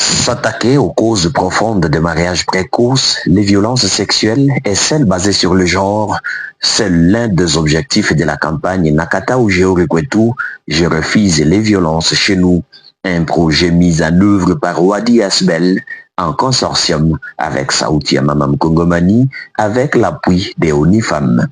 S'attaquer aux causes profondes des mariages précoces, les violences sexuelles et celles basées sur le genre, c'est l'un des objectifs de la campagne Nakata Ujeo-Rikwetu, Je refuse les violences chez nous, un projet mis en œuvre par Wadi Asbel en consortium avec Sauti Mamam Kongomani avec l'appui des ONU Femmes.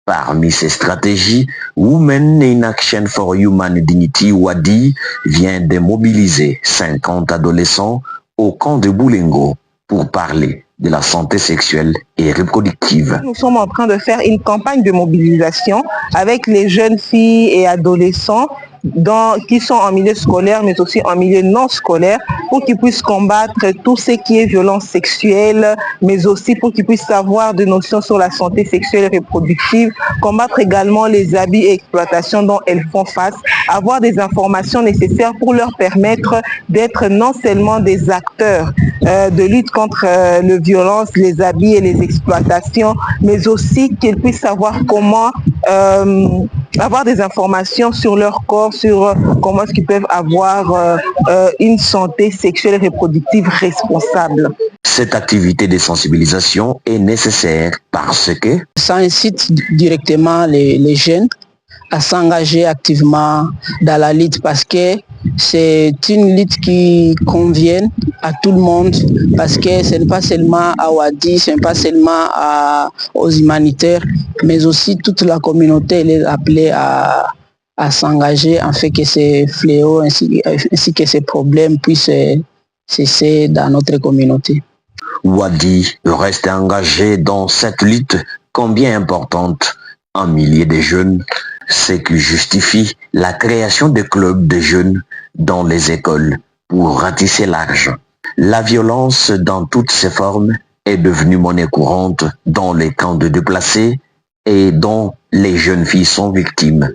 Parmi ces stratégies, Women in Action for Human Dignity Wadi vient de mobiliser 50 adolescents au camp de Boulingo pour parler de la santé sexuelle et reproductive. Nous sommes en train de faire une campagne de mobilisation avec les jeunes filles et adolescents qui sont en milieu scolaire mais aussi en milieu non scolaire pour qu'ils puissent combattre tout ce qui est violence sexuelle, mais aussi pour qu'ils puissent avoir des notions sur la santé sexuelle et reproductive, combattre également les abus et exploitations dont elles font face, avoir des informations nécessaires pour leur permettre d'être non seulement des acteurs de lutte contre les violences, les abus et les exploitations, mais aussi qu'ils puissent savoir comment avoir des informations sur leur corps, sur comment est-ce qu'ils peuvent avoir une santé sexuelle et reproductive responsable. Cette activité de sensibilisation est nécessaire parce que ça incite directement les jeunes à s'engager activement dans la lutte parce que c'est une lutte qui convient à tout le monde parce que ce n'est pas seulement à Wadi, ce n'est pas seulement aux humanitaires, mais aussi toute la communauté elle est appelée à s'engager afin que ces fléaux ainsi que ces problèmes puissent cesser dans notre communauté. Wadi reste engagé dans cette lutte combien importante en milliers de jeunes, ce qui justifie la création de clubs de jeunes dans les écoles pour ratisser large. La violence dans toutes ses formes est devenue monnaie courante dans les camps de déplacés et dont les jeunes filles sont victimes.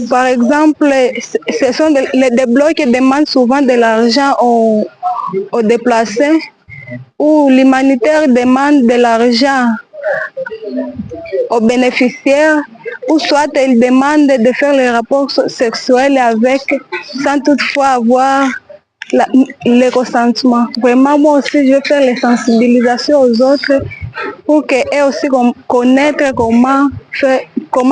Par exemple, ce sont des blocs qui demandent souvent de l'argent aux déplacés ou l'humanitaire demande de l'argent aux bénéficiaires ou soit ils demandent de faire les rapports sexuels avec sans toutefois avoir le consentement. Vraiment, moi aussi, je vais faire les sensibilisations aux autres pour qu'eux aussi connaissent comment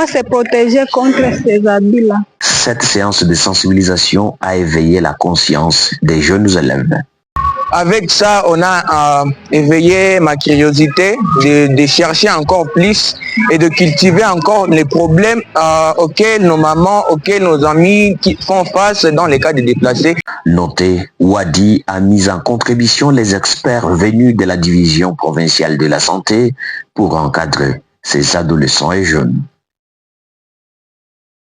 se protéger contre ces abus-là. Cette séance de sensibilisation a éveillé la conscience des jeunes élèves. Avec ça, on a éveillé ma curiosité de chercher encore plus et de cultiver encore les problèmes auxquels nos mamans, auxquels nos amis font face dans les cas de déplacés. Notez, Wadi a mis en contribution les experts venus de la division provinciale de la santé pour encadrer ces adolescents et jeunes.